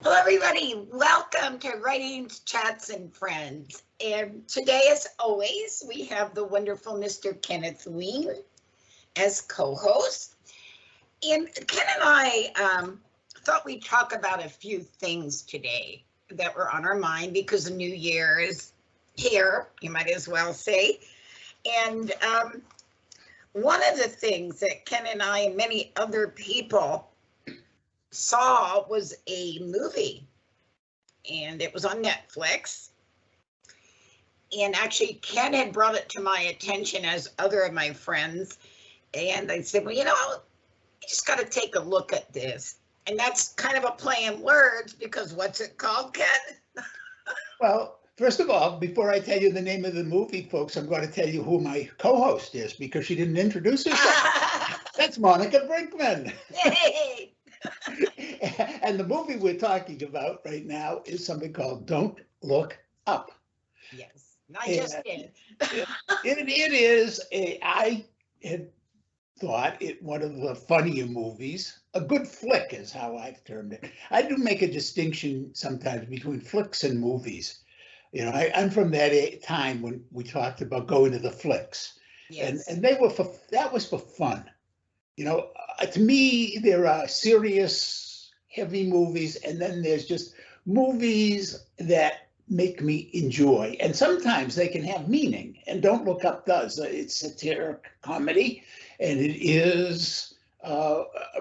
Hello, everybody. Welcome to Writings, Chats, and Friends. And today, as always, we have the wonderful Mr. Kenneth Weene as co-host. And Ken and I thought we'd talk about a few things today that were on our mind because the new year is here, you might as well say. And one of the things that Ken and I and many other people saw was a movie, and it was on Netflix. And actually, Ken had brought it to my attention, as other of my friends. And I said, well, you just got to take a look at this. And that's kind of a play in words because what's it called, Ken? Well, first of all, before I tell you the name of the movie, folks, I'm going to tell you who my co-host is because she didn't introduce herself. That's Monica Brinkman. Hey! And the movie we're talking about right now is something called Don't Look Up. Yes, I just did. It is I had thought it one of the funnier movies. A good flick is how I've termed it. I do make a distinction sometimes between flicks and movies. I'm from that time when we talked about going to the flicks. Yes. And that was for fun. To me, there are serious, heavy movies, and then there's just movies that make me enjoy. And sometimes they can have meaning, and Don't Look Up does. It's satiric comedy, and it is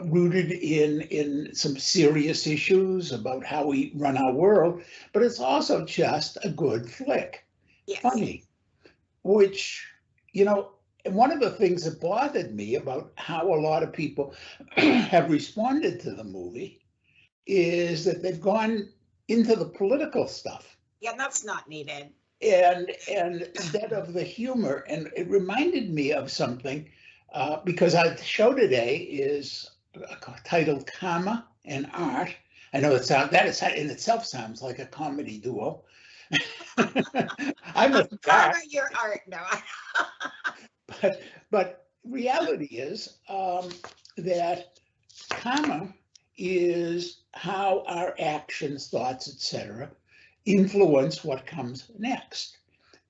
rooted in some serious issues about how we run our world, but it's also just a good flick. Yes. Funny, which, and one of the things that bothered me about how a lot of people have responded to the movie is that they've gone into the political stuff. Yeah, that's not needed. And instead of the humor, and it reminded me of something because our show today is titled Karma and Art. I know that in itself sounds like a comedy duo. I'm a Karma, your art, no. But reality is that karma is how our actions, thoughts, etc., influence what comes next.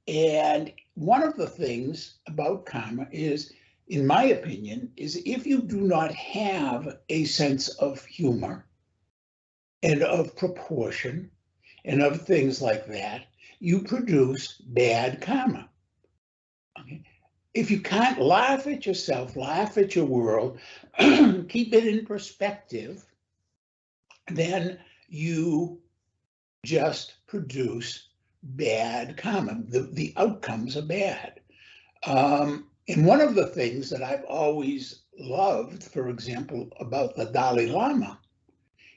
And one of the things about karma is, in my opinion, is if you do not have a sense of humor and of proportion and of things like that, you produce bad karma. Okay. If you can't laugh at yourself, laugh at your world, keep it in perspective, then you just produce bad karma. The outcomes are bad. And one of the things that I've always loved, for example, about the Dalai Lama,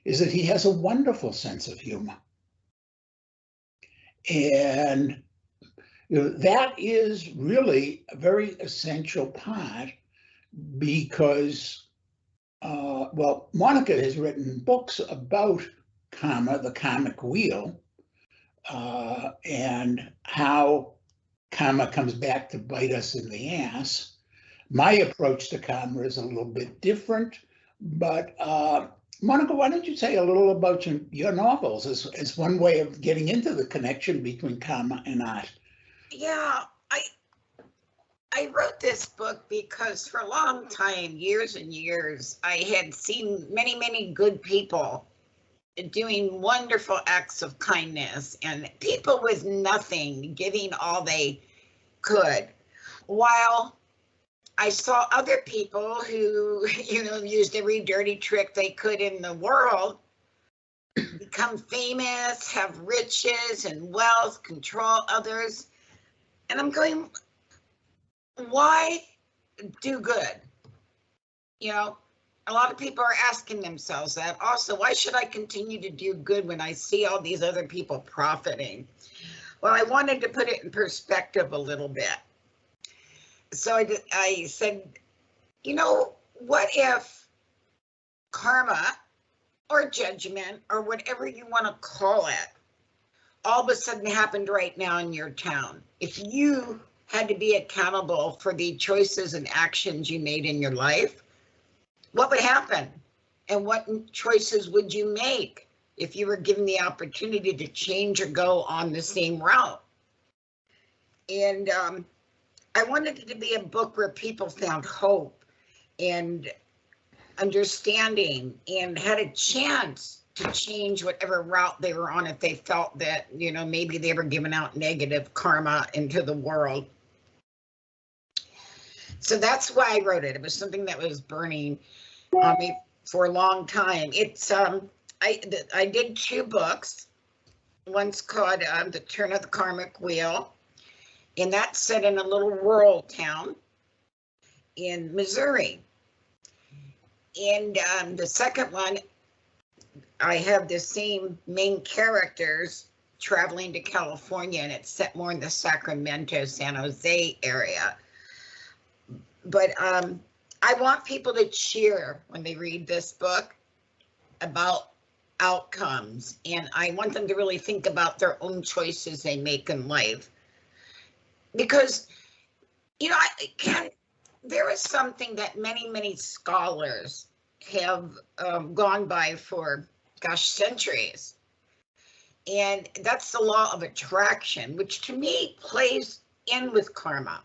is that he has a wonderful sense of humor. And that is really a very essential part because, Monica has written books about karma, the karmic wheel, and how karma comes back to bite us in the ass. My approach to karma is a little bit different, but Monica, why don't you say a little about your novels as one way of getting into the connection between karma and art? Yeah, I wrote this book because for a long time, years and years, I had seen many, many good people doing wonderful acts of kindness and people with nothing giving all they could, while I saw other people who, used every dirty trick they could in the world, become famous, have riches and wealth, control others. And I'm going, why do good? A lot of people are asking themselves that. Also, why should I continue to do good when I see all these other people profiting? Well, I wanted to put it in perspective a little bit. So I said, what if karma or judgment or whatever you want to call it, all of a sudden happened right now in your town? If you had to be accountable for the choices and actions you made in your life, what would happen? And what choices would you make? if you were given the opportunity to change or go on the same route. And I wanted it to be a book where people found hope and understanding and had a chance to change whatever route they were on if they felt that, you know, maybe they were giving out negative karma into the world. So that's why I wrote it. It was something that was burning on me for a long time. It's I did 2 books. One's called The Turn of the Karmic Wheel, and that's set in a little rural town in Missouri. And the second one, I have the same main characters traveling to California, and it's set more in the Sacramento, San Jose area. But I want people to cheer when they read this book about outcomes, and I want them to really think about their own choices they make in life. Because, you know, there is something that many scholars have gone by for, gosh, centuries. And that's the law of attraction, which to me plays in with karma.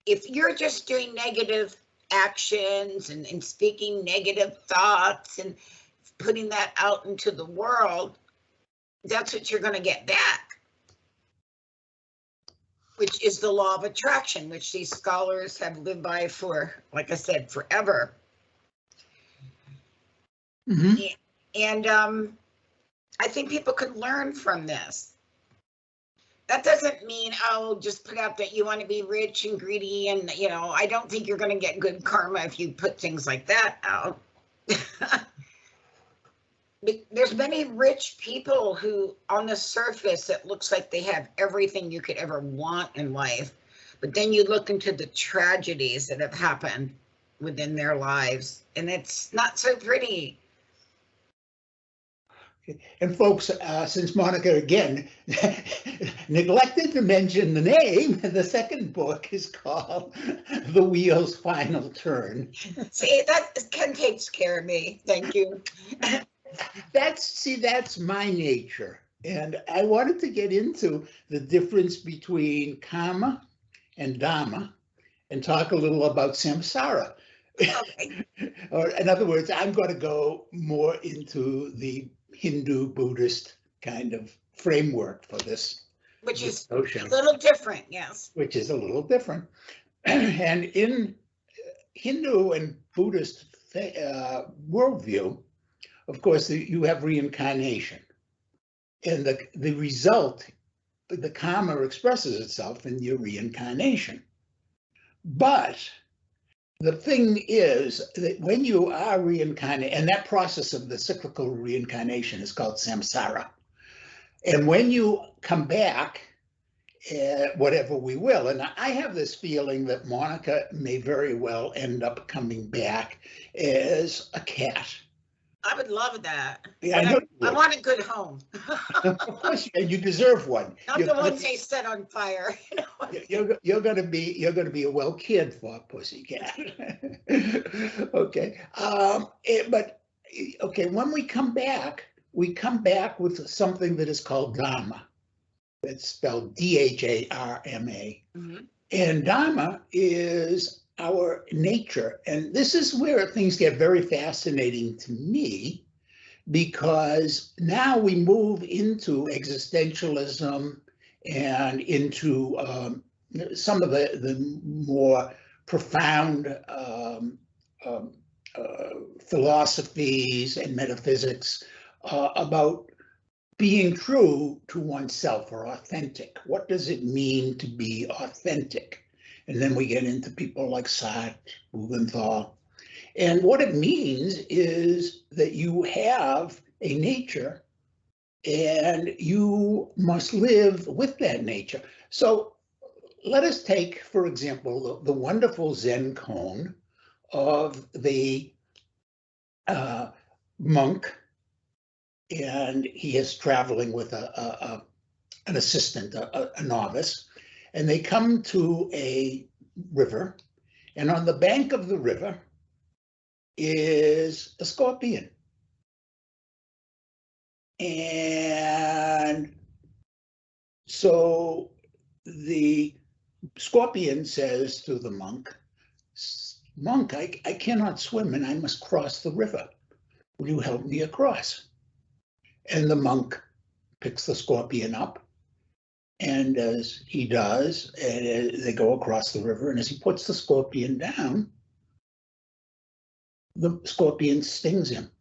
If you're just doing negative actions and speaking negative thoughts and putting that out into the world, that's what you're going to get back, which is the law of attraction, which these scholars have lived by for, like I said, forever. Mm-hmm. And I think people could learn from this. That doesn't mean, oh, just put out that you want to be rich and greedy. And, you know, I don't think you're going to get good karma if you put things like that out. There's many rich people who, on the surface, it looks like they have everything you could ever want in life. But then you look into the tragedies that have happened within their lives, and it's not so pretty. And folks, since Monica again neglected to mention the name, the second book is called The Wheel's Final Turn. See, that Ken takes care of me. Thank you. That's my nature. And I wanted to get into the difference between karma and dhamma and talk a little about samsara. Okay. Or in other words, I'm going to go more into the Hindu Buddhist kind of framework for this, which is notion. A little different, yes. Which is a little different. And in Hindu and Buddhist worldview, of course, you have reincarnation, and the result, the karma expresses itself in your reincarnation. But the thing is that when you are reincarnated, and that process of the cyclical reincarnation is called samsara. And when you come back, whatever we will, and I have this feeling that Monica may very well end up coming back as a cat. I would love that. Yeah, I want a good home. Of course, and you deserve one. Not the ones they set on fire. You're going to be a well cared for pussycat. Okay, but okay, when we come back with something that is called dhamma. It's spelled D-H-A-R-M-A, mm-hmm. And dhamma is our nature. And this is where things get very fascinating to me, because now we move into existentialism and into some of the more profound philosophies and metaphysics about being true to oneself, or authentic. What does it mean to be authentic? And then we get into people like Sartre, Blumenthal. And what it means is that you have a nature and you must live with that nature. So let us take, for example, the wonderful Zen koan of the monk, and he is traveling with an assistant, a novice, and they come to a river, and on the bank of the river is a scorpion. And so the scorpion says to the monk, "Monk, I cannot swim and I must cross the river. Will you help me across?" And the monk picks the scorpion up, and as he does, and they go across the river, and as he puts the scorpion down, the scorpion stings him.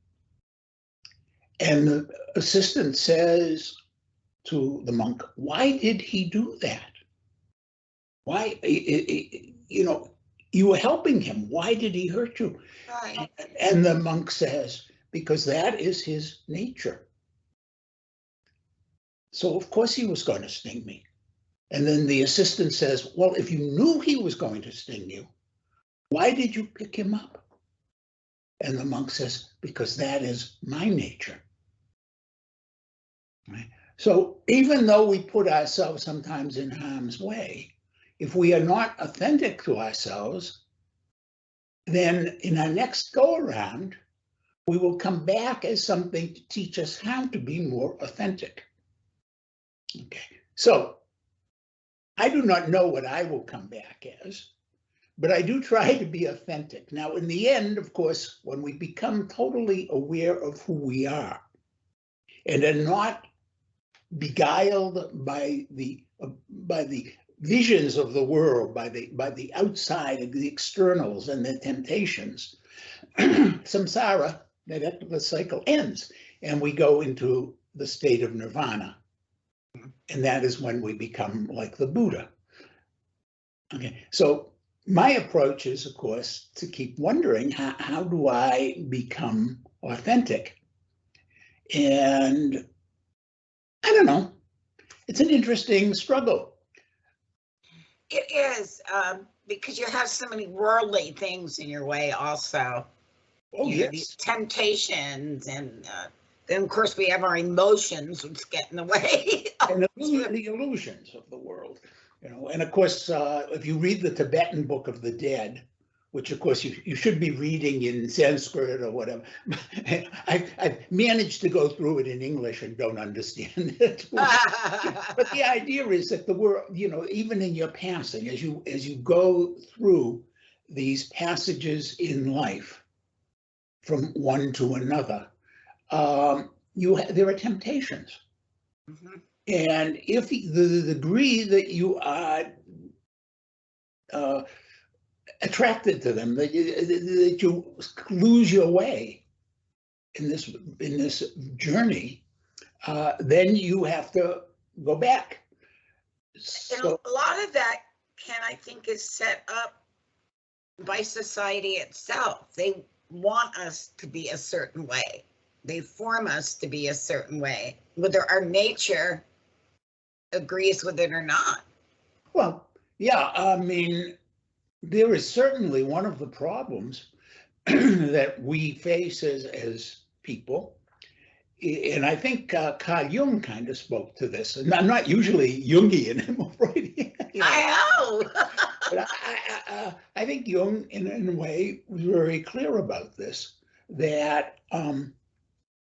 And the assistant says to the monk, "Why did he do that? Why, you know, you were helping him. Why did he hurt you?" Right. And the monk says, "Because that is his nature. So of course he was going to sting me." And then the assistant says, "Well, if you knew he was going to sting you, why did you pick him up?" And the monk says, "Because that is my nature." Right? So even though we put ourselves sometimes in harm's way, if we are not authentic to ourselves, then in our next go around, we will come back as something to teach us how to be more authentic. Okay, so I do not know what I will come back as, but I do try to be authentic. Now, in the end, of course, when we become totally aware of who we are and are not beguiled by the visions of the world, by the outside, the externals and the temptations, samsara, that endless cycle ends, and we go into the state of nirvana. And that is when we become like the Buddha. Okay, so my approach is, of course, to keep wondering, how do I become authentic? And I don't know. It's an interesting struggle. It is, because you have so many worldly things in your way also. Oh, you know, these temptations, and then of course we have our emotions which get in the way. And the illusions of the world, you know. And of course, if you read the Tibetan Book of the Dead, which of course you should be reading in Sanskrit or whatever, I've managed to go through it in English and don't understand it. But the idea is that the world, you know, even in your passing, as you go through these passages in life, from one to another, there are temptations. Mm-hmm. And if the degree that you are attracted to them, that you lose your way in this journey, then you have to go back. So, a lot of that, Ken, I think, is set up by society itself. They want us to be a certain way. They form us to be a certain way, whether our nature agrees with it or not. Well, yeah, I mean, there is certainly one of the problems that we face as people, and I think Carl Jung kind of spoke to this, and I'm not usually Jungian, I'm afraid. You know. I know. But I think Jung, in a way, was very clear about this, that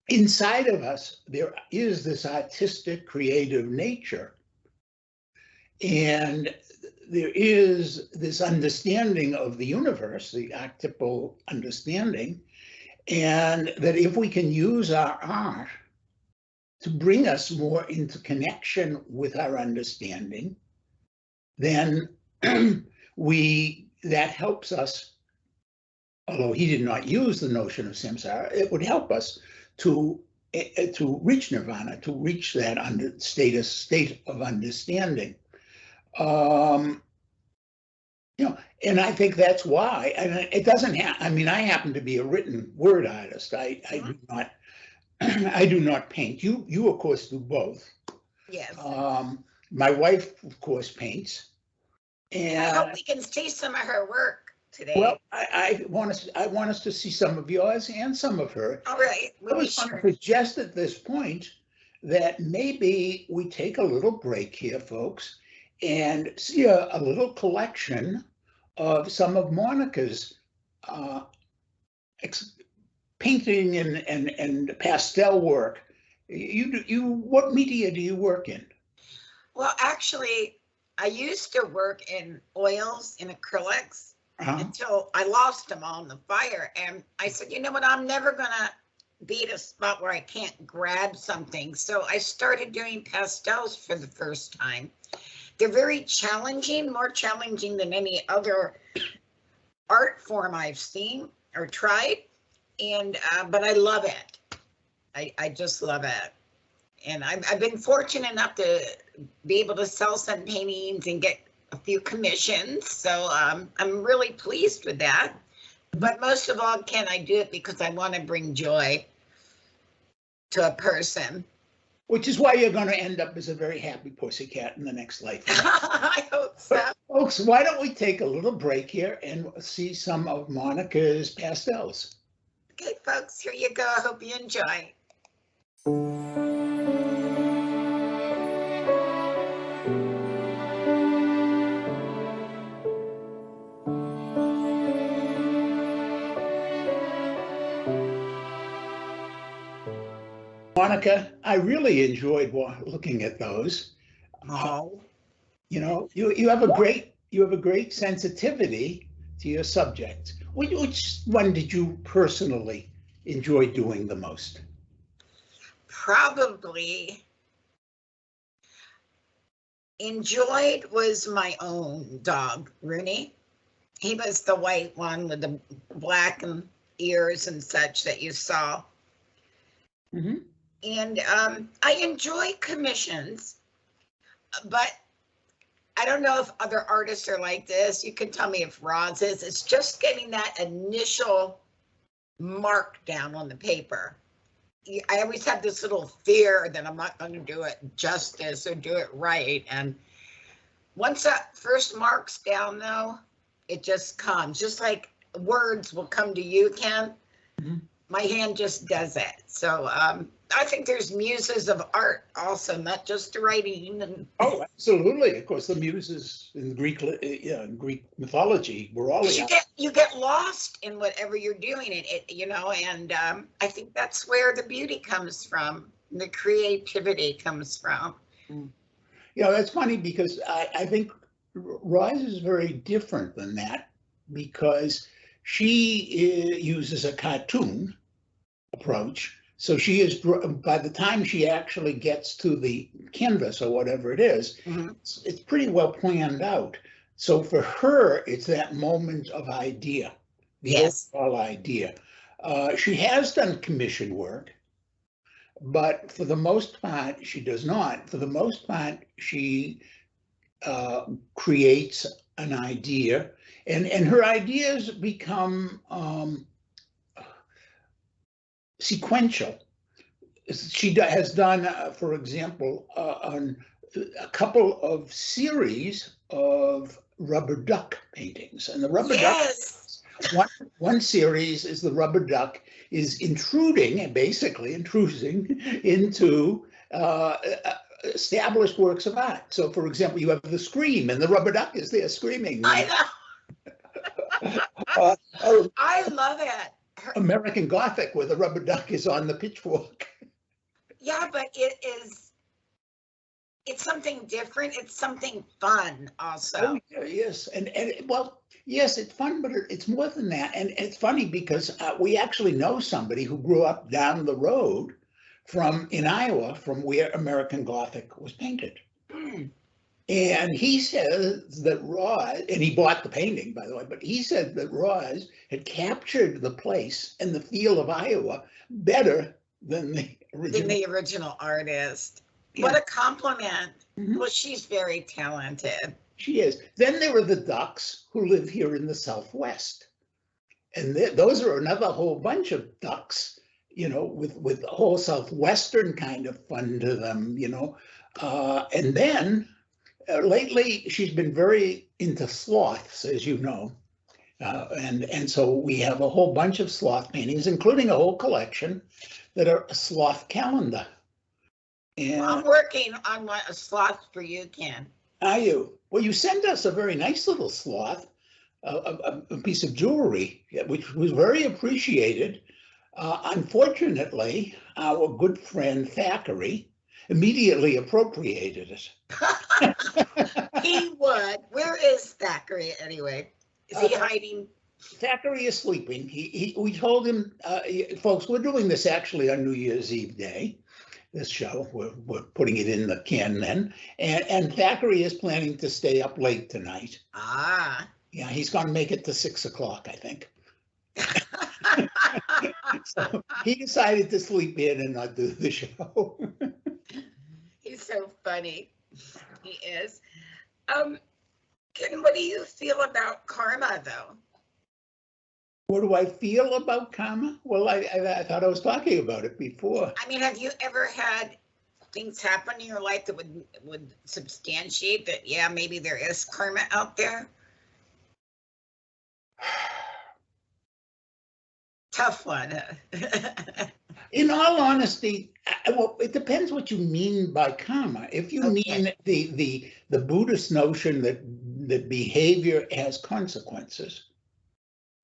inside of us, there is this artistic, creative nature, and there is this understanding of the universe, the archetypal understanding, and that if we can use our art to bring us more into connection with our understanding, then that helps us, although he did not use the notion of samsara, it would help us to reach nirvana, to reach that state of understanding. You know, and I think that's why, and it doesn't have, I mean, I happen to be a written word artist. I do not, I do not paint. You of course do both. Yes. My wife, of course, paints. And I hope we can see some of her work today. Well, I want us to see some of yours and some of her. All right. I was going to suggest at this point that maybe we take a little break here, folks, and see a little collection of some of Monica's painting and pastel work What media do you work in? Well, actually, I used to work in oils and acrylics until I lost them all in the fire. And I said, you know what, I'm never going to be at a spot where I can't grab something. So I started doing pastels for the first time. They're very challenging, more challenging than any other art form I've seen or tried. And but I love it. I just love it. And I've been fortunate enough to be able to sell some paintings and get a few commissions. So I'm really pleased with that. But most of all, Ken, I do it because I want to bring joy to a person. Which is why you're going to end up as a very happy pussycat in the next life. I hope so. Folks, why don't we take a little break here and see some of Monica's pastels? Okay, folks, here you go. I hope you enjoy. Monica, I really enjoyed looking at those. Oh. You know, you have a great sensitivity to your subject. Which one did you personally enjoy doing the most? Probably enjoyed was my own dog, Rooney. He was the white one with the black ears and such that you saw. Mm-hmm. And I enjoy commissions, but I don't know if other artists are like this. You can tell me if Roz is. It's just getting that initial mark down on the paper. I always have this little fear that I'm not going to do it justice or do it right. And once that first mark's down, though, it just comes. Just like words will come to you, Ken. Mm-hmm. My hand just does it. So I think there's muses of art also, not just writing. And oh, absolutely. Of course, the muses in Greek mythology were all. You get lost in whatever you're doing, and I think that's where the beauty comes from, the creativity comes from. Yeah, that's funny because I think Roz is very different than that because she uses a cartoon approach. So she is, by the time she actually gets to the canvas or whatever it is, mm-hmm. it's pretty well planned out. So for her, it's that moment of idea, the overall idea. She has done commission work, but for the most part, she does not. For the most part, she creates an idea, and her ideas become sequential. She has done, for example, on a couple of series of rubber duck paintings, and the rubber duck. One series is the rubber duck is intruding into established works of art. So, for example, you have the scream, and the rubber duck is there screaming. I know. I love it. American Gothic, where the rubber duck is on the pitchfork. Yeah, but it's something different. It's something fun also. Oh, yes. And well, yes, it's fun, but it's more than that. And it's funny because we actually know somebody who grew up down the road in Iowa, from where American Gothic was painted. And he says that Roz, and he bought the painting, by the way, but he said that Roz had captured the place and the feel of Iowa better than the original artist. Yeah. What a compliment. Mm-hmm. Well, she's very talented. She is. Then there are the ducks who live here in the Southwest. And those are another whole bunch of ducks, with a whole Southwestern kind of fun to them, and then lately, she's been very into sloths, as you know, and so we have a whole bunch of sloth paintings, including a whole collection that are a sloth calendar. And I'm working on a sloth for you, Ken. Are you? Well, you sent us a very nice little sloth, a piece of jewelry, which was very appreciated. Unfortunately, our good friend Thackeray immediately appropriated it. He would. Where is Thackeray anyway? Is he hiding? Thackeray is sleeping. We told him, folks, we're doing this actually on New Year's Eve day. This show, we're putting it in the can then, and Thackeray is planning to stay up late tonight. Ah. Yeah, he's going to make it to 6 o'clock, I think. So he decided to sleep in and not do the show. He's so funny. He is. Ken, what do you feel about karma, though? What do I feel about karma? Well, I thought I was talking about it before. I mean, have you ever had things happen in your life that would substantiate that, yeah, maybe there is karma out there? Tough one. In all honesty, well, it depends what you mean by karma. If you mean the Buddhist notion that behavior has consequences,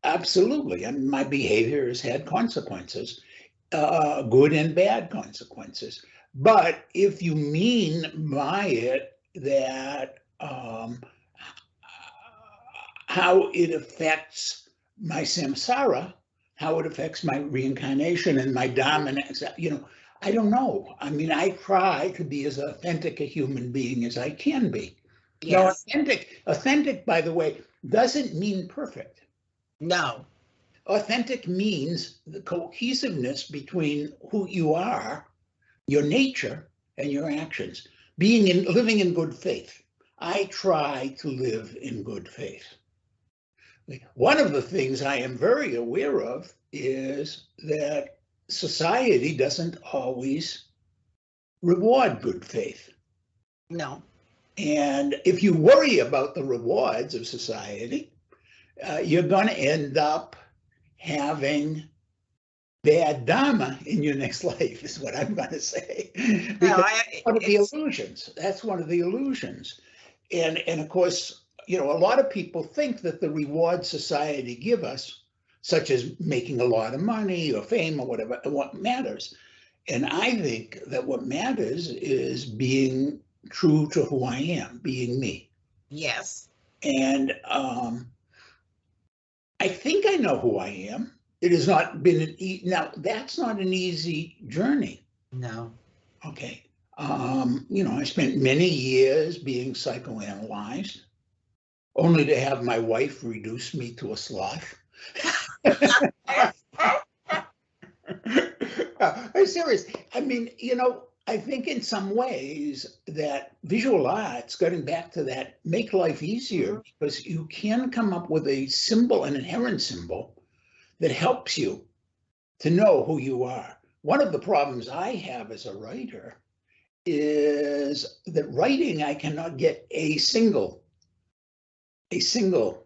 absolutely. I mean, my behavior has had consequences, good and bad consequences. But if you mean by it that how it affects my samsara, how it affects my reincarnation and my dominance, I don't know. I mean, I try to be as authentic a human being as I can be. Yes. Now, authentic, by the way, doesn't mean perfect. No. Authentic means the cohesiveness between who you are, your nature, and your actions. Living in good faith. I try to live in good faith. One of the things I am very aware of is that society doesn't always reward good faith. No. And if you worry about the rewards of society, you're going to end up having bad dharma in your next life, is what I'm going to say. Because one of the illusions. That's one of the illusions. And of course, a lot of people think that the rewards society give us, such as making a lot of money or fame or whatever, what matters. And I think that what matters is being true to who I am, being me. Yes. And I think I know who I am. It has not been now, that's not an easy journey. No. Okay. I spent many years being psychoanalyzed, only to have my wife reduce me to a sloth. I'm serious. I mean, I think in some ways that visual arts, getting back to that, make life easier because you can come up with a symbol, an inherent symbol that helps you to know who you are. One of the problems I have as a writer is that writing, I cannot get a single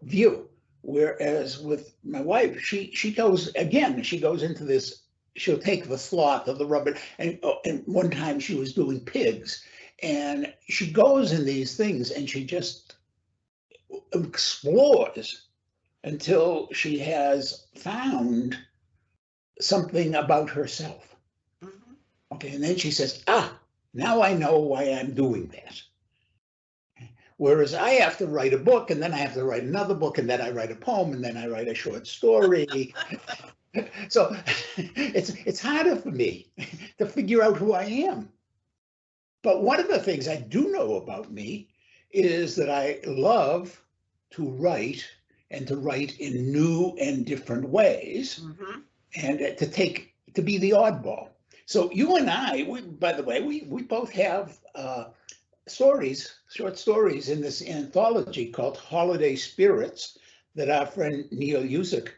view. Whereas with my wife, she goes into this, she'll take the sloth or the rubber, and one time she was doing pigs, and she goes in these things and she just explores until she has found something about herself. Mm-hmm. Okay, and then she says, now I know why I'm doing that. Whereas I have to write a book, and then I have to write another book, and then I write a poem, and then I write a short story. So it's harder for me to figure out who I am. But one of the things I do know about me is that I love to write, and to write in new and different ways, and to be the oddball. So you and I, by the way, we both have short stories in this anthology called Holiday Spirits that our friend Neil Yuzik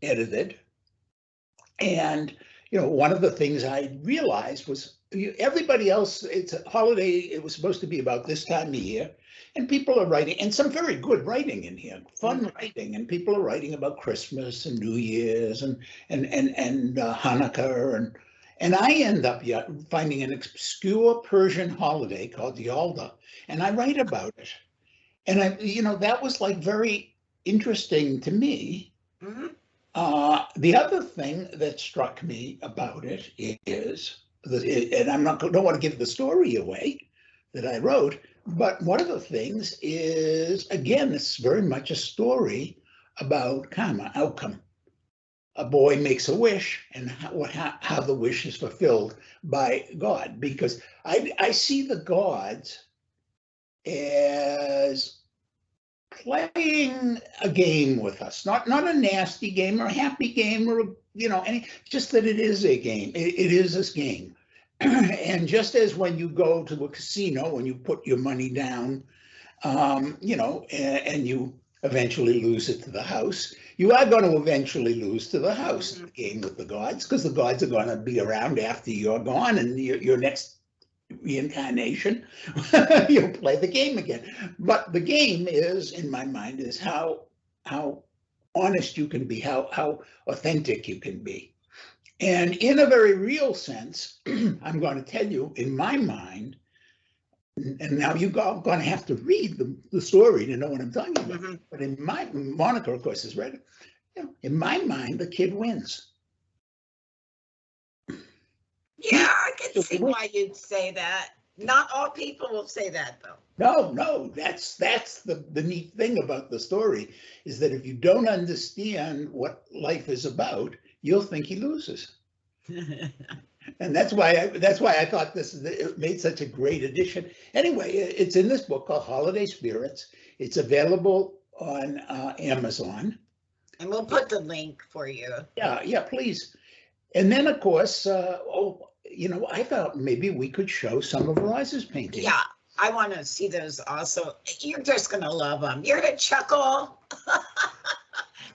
edited. And, one of the things I realized was everybody else, it's a holiday, it was supposed to be about this time of year, and people are writing, and some very good writing in here, fun writing, and people are writing about Christmas and New Year's and Hanukkah, and I end up finding an obscure Persian holiday called Yalda, and I write about it. And that was like very interesting to me. The other thing that struck me about it is, and don't want to give the story away that I wrote, but one of the things is, again, it's very much a story about karma, outcome. A boy makes a wish, and how the wish is fulfilled by God, because I see the gods as playing a game with us, not a nasty game or a happy game or just that it is a game. It is this game. And just as when you go to a casino, when you put your money down, and you eventually lose it to the house, you are going to eventually lose to the house in the game with the gods, because the gods are going to be around after you're gone, and your next reincarnation, you'll play the game again. But the game is, in my mind, is how honest you can be, how authentic you can be. And in a very real sense, I'm going to tell you, in my mind, and now you're going to have to read the story to know what I'm talking about. But in Monica, of course, has read it. In my mind, the kid wins. Yeah, I can see why you'd say that. Not all people will say that, though. No, that's the neat thing about the story, is that if you don't understand what life is about, you'll think he loses. And that's why I thought it made such a great addition. Anyway, it's in this book called Holiday Spirits. It's available on Amazon. And we'll put the link for you. Yeah, please. And then, of course, I thought maybe we could show some of Roz's paintings. Yeah, I want to see those also. You're just going to love them. You're going to chuckle.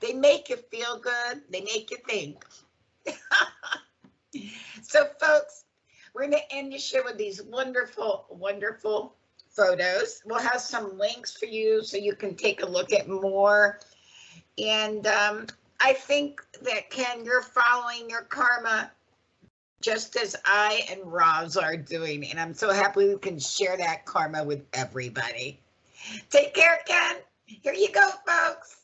They make you feel good. They make you think. So, folks, we're going to end the show with these wonderful, wonderful photos. We'll have some links for you so you can take a look at more. And I think that, Ken, you're following your karma just as I and Roz are doing. And I'm so happy we can share that karma with everybody. Take care, Ken. Here you go, folks.